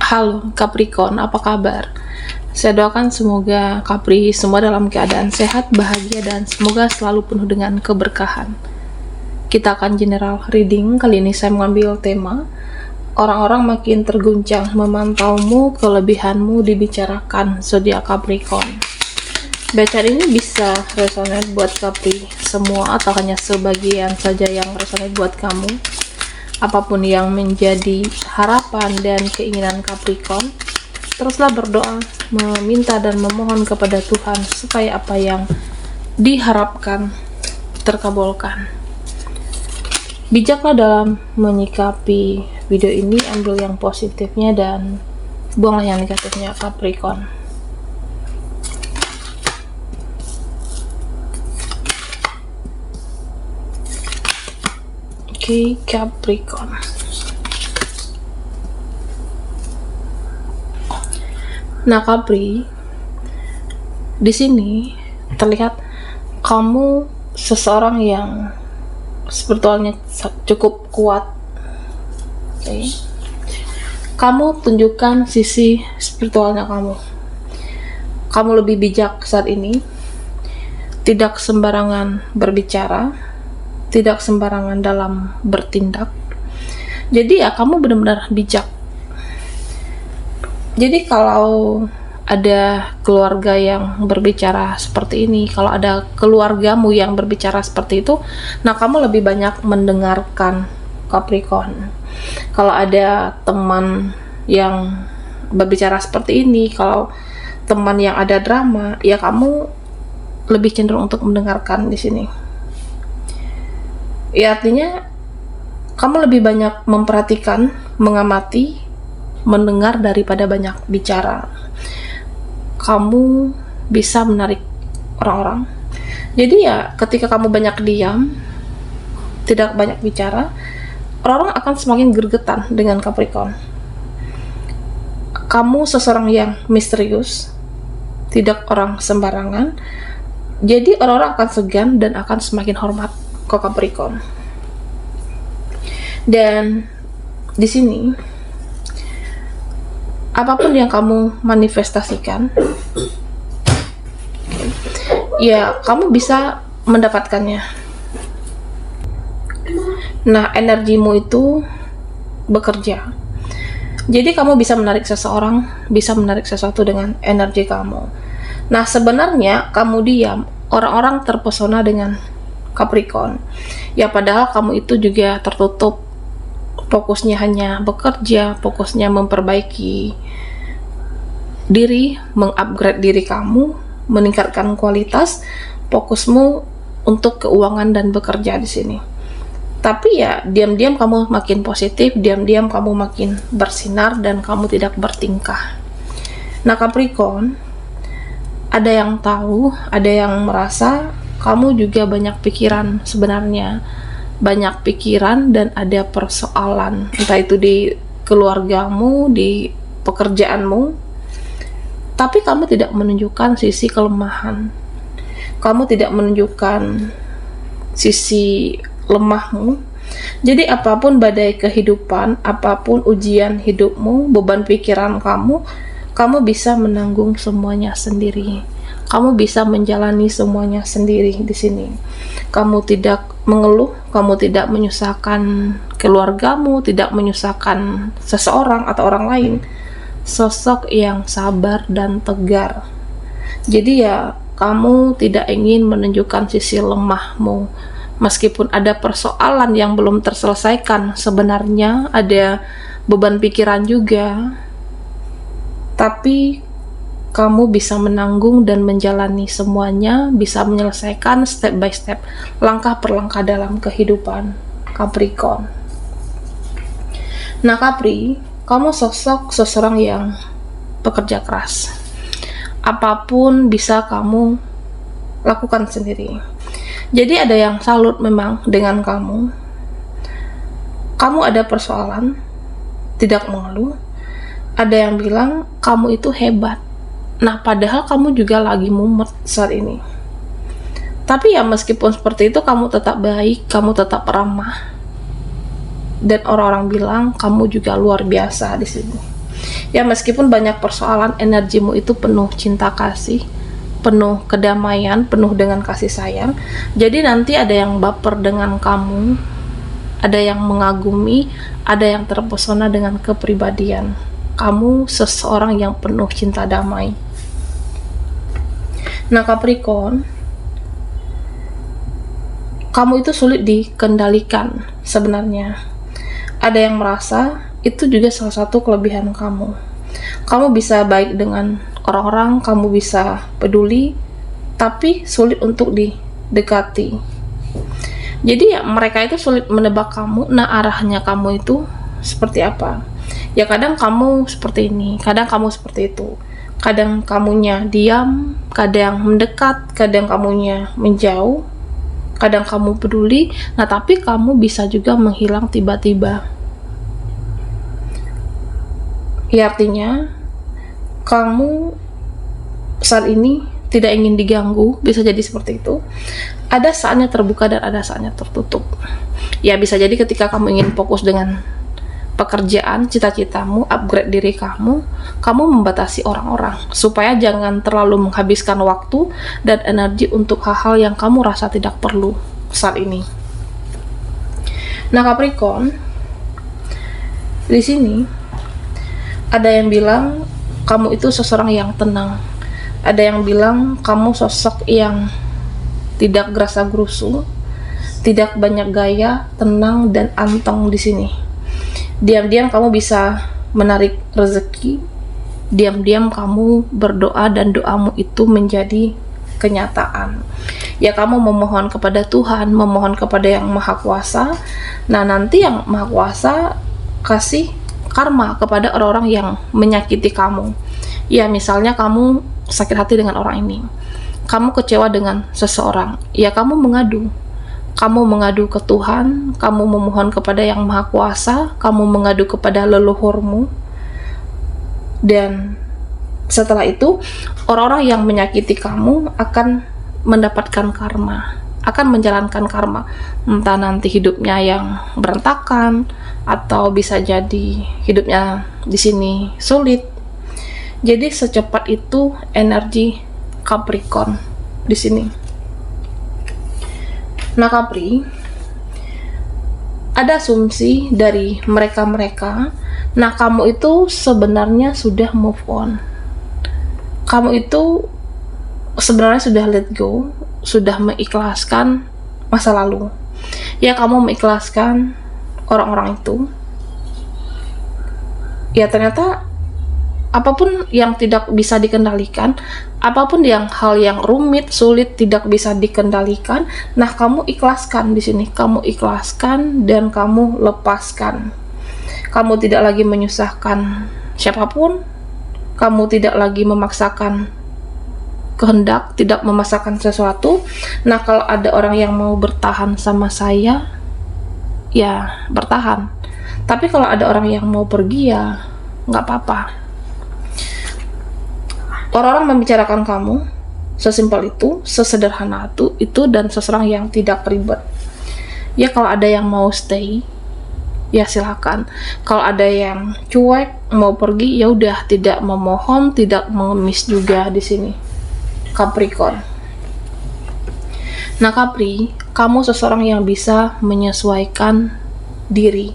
Halo Capricorn, apa kabar? Saya doakan semoga Capri semua dalam keadaan sehat, bahagia, dan semoga selalu penuh dengan keberkahan. Kita akan general reading. Kali ini saya mengambil tema orang-orang makin terguncang memantaumu, kelebihanmu dibicarakan, zodiak Capricorn. Bacaan ini bisa resonate buat Capri semua atau hanya sebagian saja yang resonate buat kamu. Apapun yang menjadi harapan dan keinginan Capricorn, teruslah berdoa, meminta dan memohon kepada Tuhan supaya apa yang diharapkan terkabulkan. Bijaklah dalam menyikapi video ini, ambil yang positifnya dan buanglah yang negatifnya Capricorn. Oke, Capricorn. Nah, Capri, di sini terlihat kamu seseorang yang spiritualnya cukup kuat. Oke. Kamu tunjukkan sisi spiritualnya kamu. Kamu lebih bijak saat ini. Tidak sembarangan berbicara, tidak sembarangan dalam bertindak. Jadi ya kamu benar-benar bijak. Jadi kalau ada keluarga yang berbicara seperti ini, kalau ada keluargamu yang berbicara seperti itu, nah kamu lebih banyak mendengarkan Capricorn. Kalau ada teman yang berbicara seperti ini, kalau teman yang ada drama, ya kamu lebih cenderung untuk mendengarkan di sini. Ya artinya kamu lebih banyak memperhatikan, mengamati, mendengar daripada banyak bicara. Kamu bisa menarik orang-orang. Jadi ya ketika kamu banyak diam, tidak banyak bicara, orang-orang akan semakin gregetan dengan Capricorn. Kamu seseorang yang misterius, tidak orang sembarangan. Jadi orang-orang akan segan dan akan semakin hormat ke Capricorn. Dan di sini apapun yang kamu manifestasikan, ya kamu bisa mendapatkannya. Nah, energimu itu bekerja. Jadi kamu bisa menarik seseorang, bisa menarik sesuatu dengan energi kamu. Nah, sebenarnya kamu diam, orang-orang terpesona dengan Capricorn. Ya padahal kamu itu juga tertutup. Fokusnya hanya bekerja, fokusnya memperbaiki diri, mengupgrade diri kamu, meningkatkan kualitas, fokusmu untuk keuangan dan bekerja di sini. Tapi ya diam-diam kamu makin positif, diam-diam kamu makin bersinar dan kamu tidak bertingkah. Nah, Capricorn, ada yang tahu, ada yang merasa kamu juga banyak pikiran sebenarnya. Banyak pikiran dan ada persoalan, entah itu di keluargamu, di pekerjaanmu. Tapi kamu tidak menunjukkan sisi kelemahan. Kamu tidak menunjukkan sisi lemahmu. Jadi apapun badai kehidupan, apapun ujian hidupmu, beban pikiran kamu bisa menanggung semuanya sendiri. Kamu bisa menjalani semuanya sendiri di sini. Kamu tidak mengeluh, kamu tidak menyusahkan keluargamu, tidak menyusahkan seseorang atau orang lain. Sosok yang sabar dan tegar. Jadi ya kamu tidak ingin menunjukkan sisi lemahmu. Meskipun ada persoalan yang belum terselesaikan, sebenarnya ada beban pikiran juga. Tapi kamu bisa menanggung dan menjalani semuanya, bisa menyelesaikan step by step, langkah per langkah dalam kehidupan Capricorn. Nah, Capri, kamu sosok seseorang yang pekerja keras. Apapun bisa kamu lakukan sendiri. Jadi ada yang salut memang dengan kamu. Kamu ada persoalan, tidak mengeluh. Ada yang bilang kamu itu hebat. Nah, padahal kamu juga lagi mumet saat ini. Tapi ya meskipun seperti itu, kamu tetap baik, kamu tetap ramah. Dan orang-orang bilang kamu juga luar biasa di sini. Ya, meskipun banyak persoalan, energimu itu penuh cinta kasih, penuh kedamaian, penuh dengan kasih sayang. Jadi nanti ada yang baper dengan kamu, ada yang mengagumi, ada yang terpesona dengan kepribadian kamu, seseorang yang penuh cinta damai. Nah, Capricorn, kamu itu sulit dikendalikan sebenarnya. Ada yang merasa itu juga salah satu kelebihan kamu. Kamu bisa baik dengan orang-orang, kamu bisa peduli, tapi sulit untuk didekati. Jadi ya, mereka itu sulit menebak kamu. Nah, arahnya kamu itu seperti apa? Ya, kadang kamu seperti ini, kadang kamu seperti itu. Kadang kamunya diam, kadang mendekat, kadang kamunya menjauh, kadang kamu peduli. Nah, tapi kamu bisa juga menghilang tiba-tiba. Ya, artinya kamu saat ini tidak ingin diganggu, bisa jadi seperti itu. Ada saatnya terbuka dan ada saatnya tertutup. Ya, bisa jadi ketika kamu ingin fokus dengan pekerjaan, cita-citamu, upgrade diri kamu membatasi orang-orang supaya jangan terlalu menghabiskan waktu dan energi untuk hal-hal yang kamu rasa tidak perlu saat ini. Nah, Capricorn, di sini ada yang bilang kamu itu seseorang yang tenang. Ada yang bilang kamu sosok yang tidak gerasa-gerusu, tidak banyak gaya, tenang dan anteng di sini. Diam-diam kamu bisa menarik rezeki, diam-diam kamu berdoa dan doamu itu menjadi kenyataan. Ya, kamu memohon kepada Tuhan, memohon kepada Yang Maha Kuasa. Nah, nanti Yang Maha Kuasa kasih karma kepada orang-orang yang menyakiti kamu. Ya, misalnya kamu sakit hati dengan orang ini, kamu kecewa dengan seseorang, ya kamu mengadu. Kamu mengadu ke Tuhan, kamu memohon kepada Yang Maha Kuasa, kamu mengadu kepada leluhurmu. Dan setelah itu, orang-orang yang menyakiti kamu akan mendapatkan karma, akan menjalankan karma. Entah nanti hidupnya yang berantakan, atau bisa jadi hidupnya di sini sulit. Jadi secepat itu energi Capricorn di sini. Nah, Capri, ada asumsi dari mereka-mereka. Nah, kamu itu sebenarnya sudah move on. Kamu itu sebenarnya sudah let go, sudah mengikhlaskan masa lalu. Ya, kamu mengikhlaskan orang-orang itu. Ya, ternyata apapun yang tidak bisa dikendalikan, apapun hal yang rumit, sulit, tidak bisa dikendalikan, nah kamu ikhlaskan di sini. Kamu ikhlaskan dan kamu lepaskan. Kamu tidak lagi menyusahkan siapapun. Kamu tidak lagi memaksakan kehendak, tidak memaksakan sesuatu. Nah, kalau ada orang yang mau bertahan sama saya, ya bertahan. Tapi kalau ada orang yang mau pergi, ya nggak apa-apa. Orang-orang membicarakan kamu sesimpel itu, sesederhana itu, dan seseorang yang tidak ribet. Ya, kalau ada yang mau stay, ya silakan. Kalau ada yang cuek mau pergi, ya udah, tidak memohon, tidak mengemis juga di sini. Capricorn. Nah, Capri, kamu seseorang yang bisa menyesuaikan diri.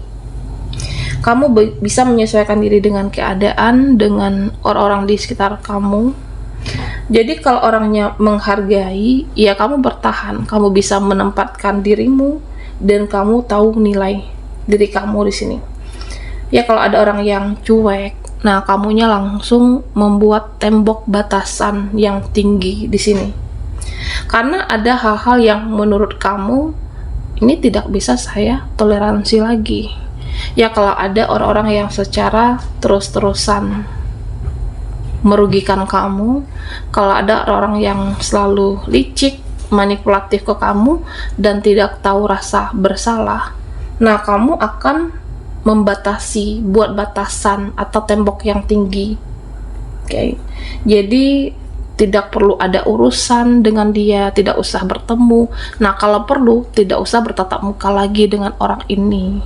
Kamu bisa menyesuaikan diri dengan keadaan, dengan orang-orang di sekitar kamu. Jadi kalau orangnya menghargai, ya kamu bertahan. Kamu bisa menempatkan dirimu dan kamu tahu nilai diri kamu di sini. Ya, kalau ada orang yang cuek, nah kamunya langsung membuat tembok batasan yang tinggi di sini. Karena ada hal-hal yang menurut kamu ini tidak bisa saya toleransi lagi. Ya, kalau ada orang-orang yang secara terus-terusan merugikan kamu, kalau ada orang yang selalu licik, manipulatif ke kamu, dan tidak tahu rasa bersalah, nah kamu akan membatasi, buat batasan atau tembok yang tinggi. Oke. Jadi tidak perlu ada urusan dengan dia, tidak usah bertemu. Nah, kalau perlu tidak usah bertatap muka lagi dengan orang ini.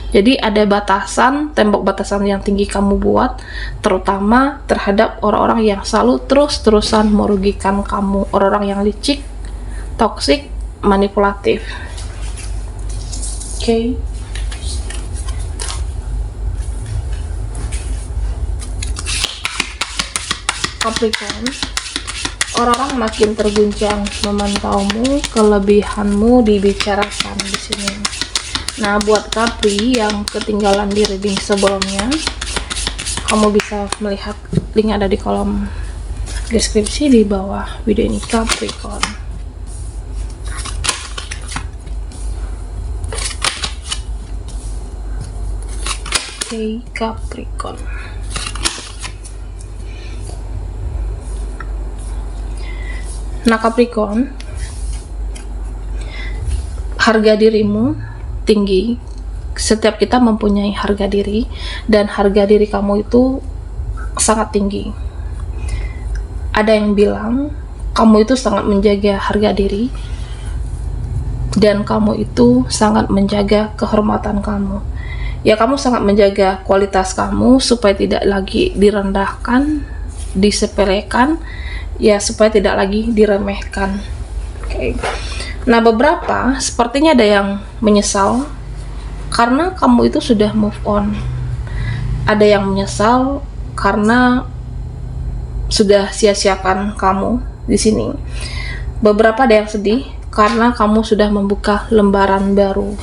Jadi ada batasan, tembok batasan yang tinggi kamu buat, terutama terhadap orang-orang yang selalu terus-terusan merugikan kamu, orang-orang yang licik, toksik, manipulatif. Oke. Capricorn, orang-orang makin terguncang memantaumu, kelebihanmu dibicarakan di sini. Nah, buat Capri yang ketinggalan di reading sebelumnya, kamu bisa melihat link ada di kolom deskripsi di bawah video ini. Capricorn. Oke, Capricorn. Nah, Capricorn, harga dirimu tinggi. Setiap kita mempunyai harga diri, dan harga diri kamu itu sangat tinggi. Ada yang bilang kamu itu sangat menjaga harga diri, dan kamu itu sangat menjaga kehormatan kamu. Ya, kamu sangat menjaga kualitas kamu supaya tidak lagi direndahkan, disepelekan, ya supaya tidak lagi diremehkan. Oke. Nah, beberapa sepertinya ada yang menyesal karena kamu itu sudah move on. Ada yang menyesal karena sudah sia-siakan kamu di sini. Beberapa ada yang sedih karena kamu sudah membuka lembaran baru.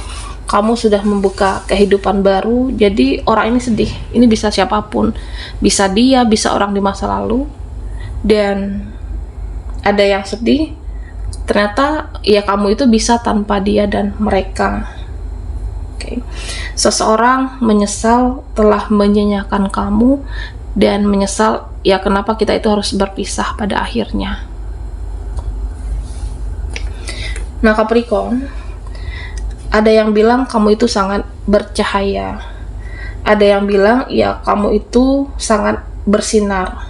Kamu sudah membuka kehidupan baru. Jadi orang ini sedih. Ini bisa siapapun. Bisa dia, bisa orang di masa lalu. Dan ada yang sedih ternyata ya kamu itu bisa tanpa dia dan mereka. Oke. Seseorang menyesal telah menyanyiakan kamu, dan menyesal ya kenapa kita itu harus berpisah pada akhirnya. Nah, Capricorn, ada yang bilang kamu itu sangat bercahaya. Ada yang bilang ya kamu itu sangat bersinar.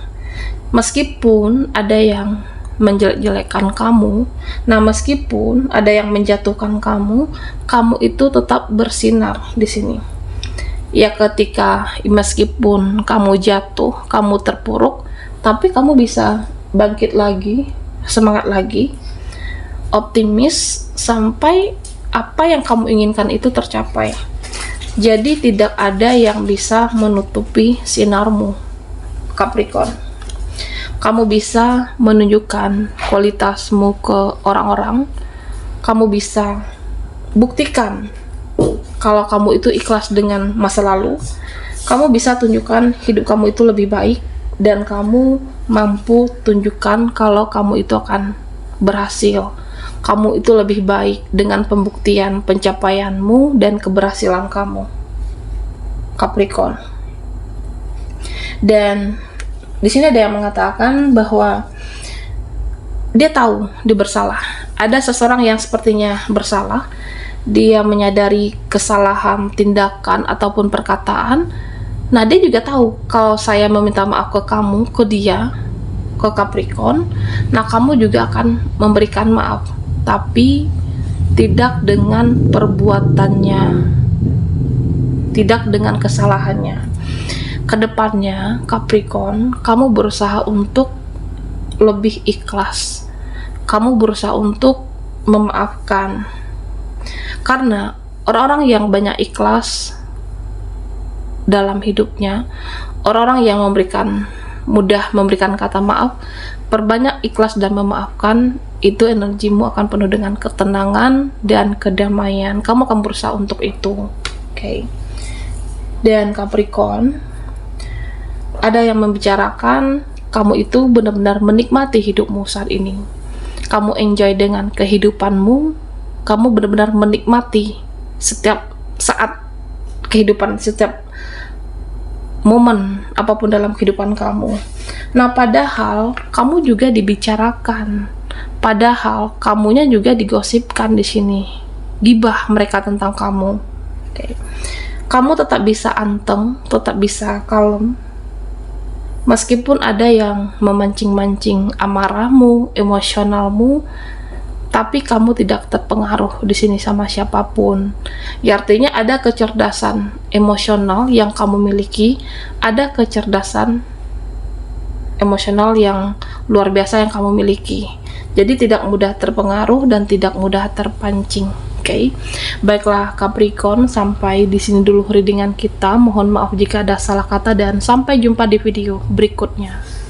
Meskipun ada yang menjelek-jelekan kamu, nah meskipun ada yang menjatuhkan kamu, kamu itu tetap bersinar di sini. Ya, ketika meskipun kamu jatuh, kamu terpuruk, tapi kamu bisa bangkit lagi, semangat lagi, optimis sampai apa yang kamu inginkan itu tercapai. Jadi tidak ada yang bisa menutupi sinarmu, Capricorn. Kamu bisa menunjukkan kualitasmu ke orang-orang. Kamu bisa buktikan kalau kamu itu ikhlas dengan masa lalu. Kamu bisa tunjukkan hidup kamu itu lebih baik, dan kamu mampu tunjukkan kalau kamu itu akan berhasil. Kamu itu lebih baik dengan pembuktian pencapaianmu dan keberhasilan kamu, Capricorn. Dan di sini ada yang mengatakan bahwa dia tahu dia bersalah. Ada seseorang yang sepertinya bersalah. Dia menyadari kesalahan tindakan ataupun perkataan. Nah, dia juga tahu kalau saya meminta maaf ke kamu, ke dia, ke Capricorn, nah kamu juga akan memberikan maaf, tapi tidak dengan perbuatannya, tidak dengan kesalahannya. Kedepannya, Capricorn, kamu berusaha untuk lebih ikhlas. Kamu berusaha untuk memaafkan. Karena orang-orang yang banyak ikhlas dalam hidupnya, orang-orang yang mudah memberikan kata maaf, perbanyak ikhlas dan memaafkan, itu energimu akan penuh dengan ketenangan dan kedamaian. Kamu akan berusaha untuk itu. Oke. Dan Capricorn, ada yang membicarakan kamu itu benar-benar menikmati hidupmu saat ini. Kamu enjoy dengan kehidupanmu. Kamu benar-benar menikmati setiap saat kehidupan, setiap momen apapun dalam kehidupan kamu. Nah, padahal kamu juga dibicarakan. Padahal kamunya juga digosipkan di sini. Gibah mereka tentang kamu. Oke. Kamu tetap bisa anteng, tetap bisa kalem. Meskipun ada yang memancing-mancing amarahmu, emosionalmu, tapi kamu tidak terpengaruh di sini sama siapapun. Ya, artinya ada kecerdasan emosional yang kamu miliki, ada kecerdasan emosional yang luar biasa yang kamu miliki. Jadi tidak mudah terpengaruh dan tidak mudah terpancing. Oke. Baiklah Capricorn, sampai di sini dulu readingan kita. Mohon maaf jika ada salah kata dan sampai jumpa di video berikutnya.